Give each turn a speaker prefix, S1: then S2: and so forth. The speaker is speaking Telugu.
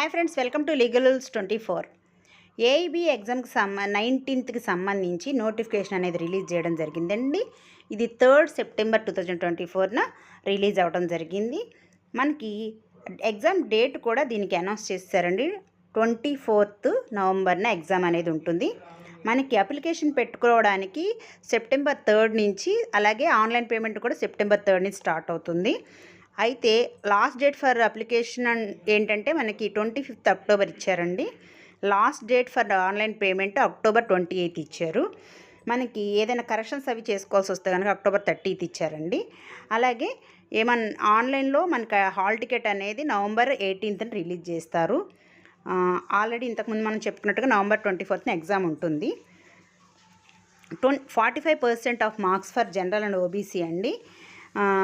S1: Hi friends, welcome to legal rules 24. ఏఐబీ ఎగ్జామ్కి 19కి సంబంధించి నోటిఫికేషన్ అనేది రిలీజ్ చేయడం జరిగిందండి. ఇది 3rd సెప్టెంబర్ 2024న రిలీజ్ అవ్వడం జరిగింది. మనకి ఎగ్జామ్ డేట్ కూడా దీనికి అనౌన్స్ చేశారండి. 24th నవంబర్న ఎగ్జామ్ అనేది ఉంటుంది. మనకి అప్లికేషన్ పెట్టుకోవడానికి సెప్టెంబర్ 3rd నుంచి, అలాగే ఆన్లైన్ పేమెంట్ కూడా సెప్టెంబర్ 3rd నుంచి స్టార్ట్ అవుతుంది. అయితే లాస్ట్ డేట్ ఫర్ అప్లికేషన్ ఏంటంటే మనకి 25th అక్టోబర్ ఇచ్చారండి. Last date for online payment October 28th ఇచ్చారు. మనకి ఏదైనా కరెక్షన్స్ అవి చేసుకోవాల్సి వస్తే కనుక అక్టోబర్ 30th ఇచ్చారండి. అలాగే ఆన్లైన్లో మనకి హాల్ టికెట్ అనేది నవంబర్ 18th రిలీజ్ చేస్తారు. ఆల్రెడీ ఇంతకుముందు మనం చెప్పుకున్నట్టుగా నవంబర్ 24th ఎగ్జామ్ ఉంటుంది. 45% of marks for general and OBC అండి.